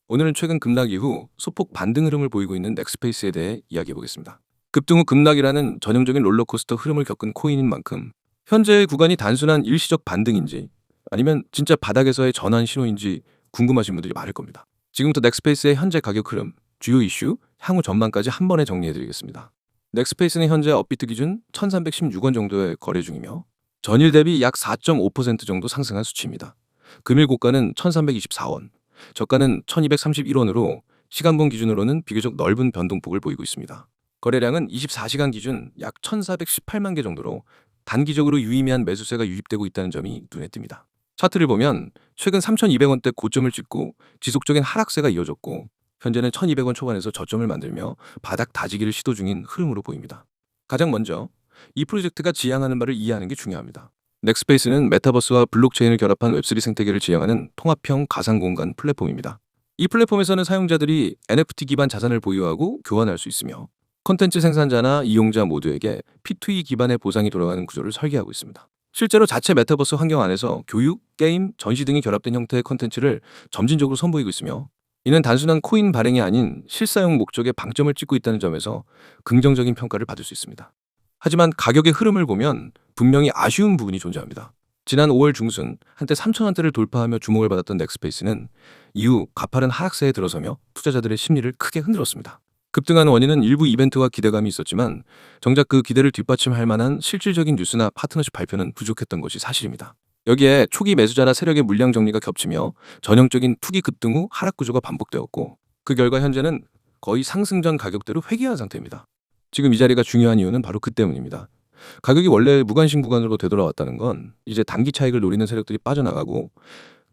오늘은 최근 급락 이후 소폭 반등 흐름을 보이고 있는 넥스페이스에 대해 이야기해 보겠습니다. 급등 후 급락이라는 전형적인 롤러코스터 흐름을 겪은 코인인 만큼 현재의 구간이 단순한 일시적 반등인지 아니면 진짜 바닥에서의 전환 신호인지 궁금하신 분들이 많을 겁니다. 지금부터 넥스페이스의 현재 가격 흐름, 주요 이슈, 향후 전망까지 한 번에 정리해 드리겠습니다. 넥스페이스는 현재 업비트 기준 1316원 정도의 거래 중이며 전일 대비 약 4.5% 정도 상승한 수치입니다. 금일 고가는 1324원, 저가는 1231원으로 시간봉 기준으로는 비교적 넓은 변동폭을 보이고 있습니다. 거래량은 24시간 기준 약 1418만 개 정도로 단기적으로 유의미한 매수세가 유입되고 있다는 점이 눈에 띕니다. 차트를 보면 최근 3,200원대 고점을 찍고 지속적인 하락세가 이어졌고 현재는 1,200원 초반에서 저점을 만들며 바닥 다지기를 시도 중인 흐름으로 보입니다. 가장 먼저 이 프로젝트가 지향하는 바를 이해하는 게 중요합니다. 넥스페이스는 메타버스와 블록체인을 결합한 웹3 생태계를 지향하는 통합형 가상공간 플랫폼입니다. 이 플랫폼에서는 사용자들이 NFT 기반 자산을 보유하고 교환할 수 있으며 콘텐츠 생산자나 이용자 모두에게 P2E 기반의 보상이 돌아가는 구조를 설계하고 있습니다. 실제로 자체 메타버스 환경 안에서 교육, 게임, 전시 등이 결합된 형태의 콘텐츠를 점진적으로 선보이고 있으며 이는 단순한 코인 발행이 아닌 실사용 목적에 방점을 찍고 있다는 점에서 긍정적인 평가를 받을 수 있습니다. 하지만 가격의 흐름을 보면 분명히 아쉬운 부분이 존재합니다. 지난 5월 중순 한때 3,000원대를 돌파하며 주목을 받았던 넥스페이스는 이후 가파른 하락세에 들어서며 투자자들의 심리를 크게 흔들었습니다. 급등한 원인은 일부 이벤트와 기대감이 있었지만 정작 그 기대를 뒷받침할 만한 실질적인 뉴스나 파트너십 발표는 부족했던 것이 사실입니다. 여기에 초기 매수자나 세력의 물량 정리가 겹치며 전형적인 투기 급등 후 하락 구조가 반복되었고 그 결과 현재는 거의 상승 전 가격대로 회귀한 상태입니다. 지금 이 자리가 중요한 이유는 바로 그 때문입니다. 가격이 원래 무관심 구간으로 되돌아왔다는 건 이제 단기 차익을 노리는 세력들이 빠져나가고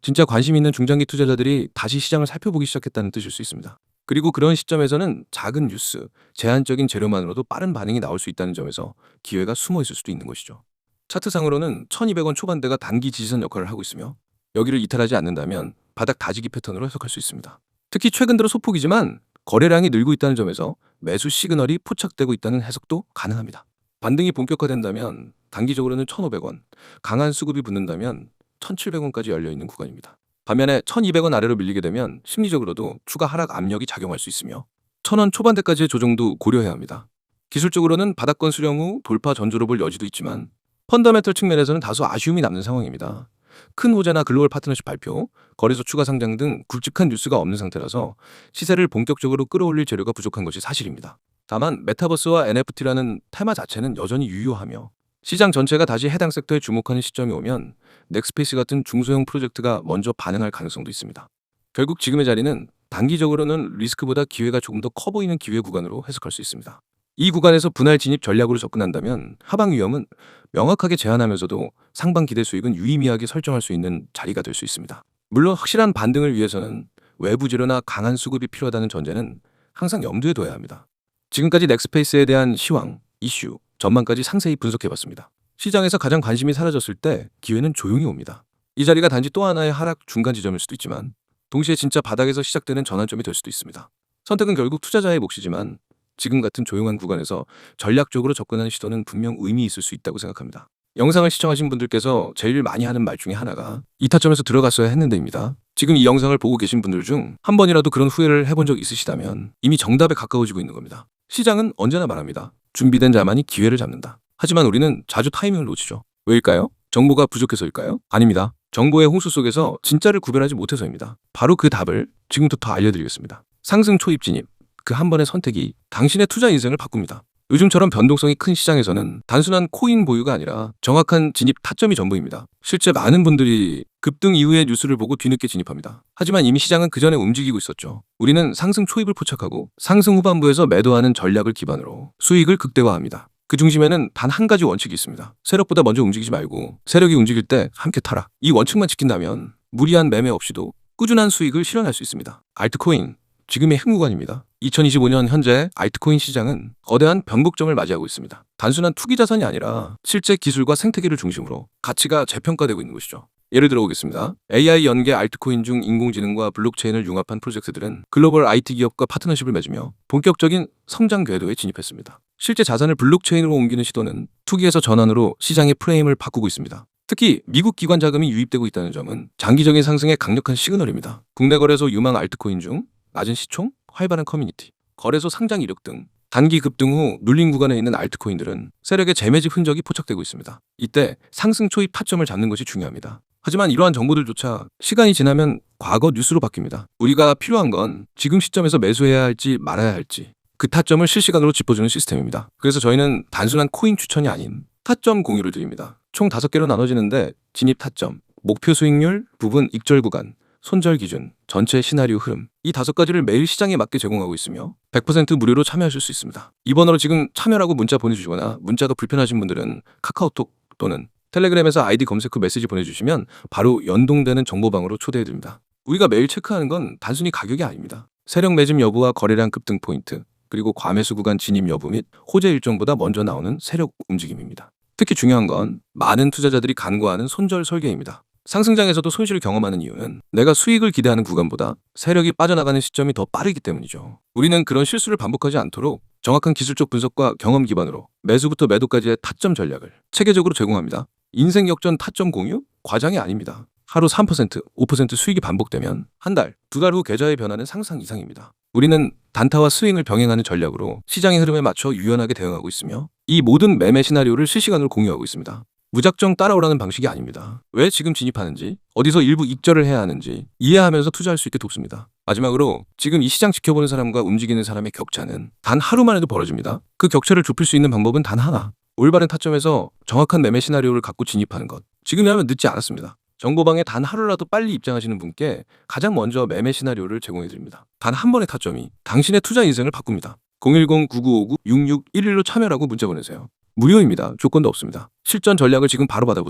진짜 관심 있는 중장기 투자자들이 다시 시장을 살펴보기 시작했다는 뜻일 수 있습니다. 그리고 그런 시점에서는 작은 뉴스, 제한적인 재료만으로도 빠른 반응이 나올 수 있다는 점에서 기회가 숨어 있을 수도 있는 것이죠. 차트상으로는 1,200원 초반대가 단기 지지선 역할을 하고 있으며 여기를 이탈하지 않는다면 바닥 다지기 패턴으로 해석할 수 있습니다. 특히 최근 들어 소폭이지만 거래량이 늘고 있다는 점에서 매수 시그널이 포착되고 있다는 해석도 가능합니다. 반등이 본격화된다면 단기적으로는 1,500원, 강한 수급이 붙는다면 1,700원까지 열려있는 구간입니다. 반면에 1,200원 아래로 밀리게 되면 심리적으로도 추가 하락 압력이 작용할 수 있으며 1,000원 초반대까지의 조정도 고려해야 합니다. 기술적으로는 바닥권 수령 후 돌파 전조로 볼 여지도 있지만 펀더멘털 측면에서는 다소 아쉬움이 남는 상황입니다. 큰 호재나 글로벌 파트너십 발표, 거래소 추가 상장 등 굵직한 뉴스가 없는 상태라서 시세를 본격적으로 끌어올릴 재료가 부족한 것이 사실입니다. 다만 메타버스와 NFT라는 테마 자체는 여전히 유효하며 시장 전체가 다시 해당 섹터에 주목하는 시점이 오면 넥스페이스 같은 중소형 프로젝트가 먼저 반응할 가능성도 있습니다. 결국 지금의 자리는 단기적으로는 리스크보다 기회가 조금 더 커 보이는 기회 구간으로 해석할 수 있습니다. 이 구간에서 분할 진입 전략으로 접근한다면 하방 위험은 명확하게 제한하면서도 상방 기대 수익은 유의미하게 설정할 수 있는 자리가 될 수 있습니다. 물론 확실한 반등을 위해서는 외부 재료나 강한 수급이 필요하다는 전제는 항상 염두에 둬야 합니다. 지금까지 넥스페이스에 대한 시황, 이슈, 전망까지 상세히 분석해봤습니다. 시장에서 가장 관심이 사라졌을 때 기회는 조용히 옵니다. 이 자리가 단지 또 하나의 하락 중간 지점일 수도 있지만 동시에 진짜 바닥에서 시작되는 전환점이 될 수도 있습니다. 선택은 결국 투자자의 몫이지만 지금 같은 조용한 구간에서 전략적으로 접근하는 시도는 분명 의미 있을 수 있다고 생각합니다. 영상을 시청하신 분들께서 제일 많이 하는 말 중에 하나가 이 타점에서 들어갔어야 했는데입니다. 지금 이 영상을 보고 계신 분들 중 한 번이라도 그런 후회를 해본 적 있으시다면 이미 정답에 가까워지고 있는 겁니다. 시장은 언제나 말합니다. 준비된 자만이 기회를 잡는다. 하지만 우리는 자주 타이밍을 놓치죠. 왜일까요? 정보가 부족해서일까요? 아닙니다. 정보의 홍수 속에서 진짜를 구별하지 못해서입니다. 바로 그 답을 지금부터 더 알려드리겠습니다. 상승 초입 진입. 그 한 번의 선택이 당신의 투자 인생을 바꿉니다. 요즘처럼 변동성이 큰 시장에서는 단순한 코인 보유가 아니라 정확한 진입 타점이 전부입니다. 실제 많은 분들이 급등 이후의 뉴스를 보고 뒤늦게 진입합니다. 하지만 이미 시장은 그 전에 움직이고 있었죠. 우리는 상승 초입을 포착하고 상승 후반부에서 매도하는 전략을 기반으로 수익을 극대화합니다. 그 중심에는 단 한 가지 원칙이 있습니다. 세력보다 먼저 움직이지 말고 세력이 움직일 때 함께 타라. 이 원칙만 지킨다면 무리한 매매 없이도 꾸준한 수익을 실현할 수 있습니다. 알트코인, 지금의 핵무관입니다. 2025년 현재 알트코인 시장은 거대한 변곡점을 맞이하고 있습니다. 단순한 투기 자산이 아니라 실제 기술과 생태계를 중심으로 가치가 재평가되고 있는 것이죠. 예를 들어보겠습니다. AI 연계 알트코인 중 인공지능과 블록체인을 융합한 프로젝트들은 글로벌 IT 기업과 파트너십을 맺으며 본격적인 성장 궤도에 진입했습니다. 실제 자산을 블록체인으로 옮기는 시도는 투기에서 전환으로 시장의 프레임을 바꾸고 있습니다. 특히 미국 기관 자금이 유입되고 있다는 점은 장기적인 상승의 강력한 시그널입니다. 국내 거래소 유망 알트코인 중 낮은 시총, 활발한 커뮤니티, 거래소 상장 이력 등 단기 급등 후 눌림 구간에 있는 알트코인들은 세력의 재매집 흔적이 포착되고 있습니다. 이때 상승 초입 타점을 잡는 것이 중요합니다. 하지만 이러한 정보들조차 시간이 지나면 과거 뉴스로 바뀝니다. 우리가 필요한 건 지금 시점에서 매수해야 할지 말아야 할지 그 타점을 실시간으로 짚어주는 시스템입니다. 그래서 저희는 단순한 코인 추천이 아닌 타점 공유를 드립니다. 총 5개로 나눠지는데 진입 타점, 목표 수익률, 부분 익절 구간, 손절 기준, 전체 시나리오 흐름 이 5가지를 매일 시장에 맞게 제공하고 있으며 100% 무료로 참여하실 수 있습니다. 이 번호로 지금 참여라고 문자 보내주시거나 문자가 불편하신 분들은 카카오톡 또는 텔레그램에서 아이디 검색 후 메시지 보내주시면 바로 연동되는 정보방으로 초대해드립니다. 우리가 매일 체크하는 건 단순히 가격이 아닙니다. 세력 매집 여부와 거래량 급등 포인트, 그리고 과매수 구간 진입 여부 및 호재 일정보다 먼저 나오는 세력 움직임입니다. 특히 중요한 건 많은 투자자들이 간과하는 손절 설계입니다. 상승장에서도 손실을 경험하는 이유는 내가 수익을 기대하는 구간보다 세력이 빠져나가는 시점이 더 빠르기 때문이죠. 우리는 그런 실수를 반복하지 않도록 정확한 기술적 분석과 경험 기반으로 매수부터 매도까지의 타점 전략을 체계적으로 제공합니다. 인생 역전 타점 공유? 과장이 아닙니다. 하루 3%, 5% 수익이 반복되면 한 달, 2달 후 계좌의 변화는 상상 이상입니다. 우리는 단타와 스윙을 병행하는 전략으로 시장의 흐름에 맞춰 유연하게 대응하고 있으며 이 모든 매매 시나리오를 실시간으로 공유하고 있습니다. 무작정 따라오라는 방식이 아닙니다. 왜 지금 진입하는지, 어디서 일부 익절을 해야 하는지 이해하면서 투자할 수 있게 돕습니다. 마지막으로 지금 이 시장 지켜보는 사람과 움직이는 사람의 격차는 단 하루만 해도 벌어집니다. 그 격차를 좁힐 수 있는 방법은 단 하나. 올바른 타점에서 정확한 매매 시나리오를 갖고 진입하는 것. 지금이라면 늦지 않았습니다. 정보방에 단 하루라도 빨리 입장하시는 분께 가장 먼저 매매 시나리오를 제공해드립니다. 단 한 번의 타점이 당신의 투자 인생을 바꿉니다. 010-9959-6611로 참여라고 문자 보내세요. 무료입니다. 조건도 없습니다. 실전 전략을 지금 바로 받아보세요.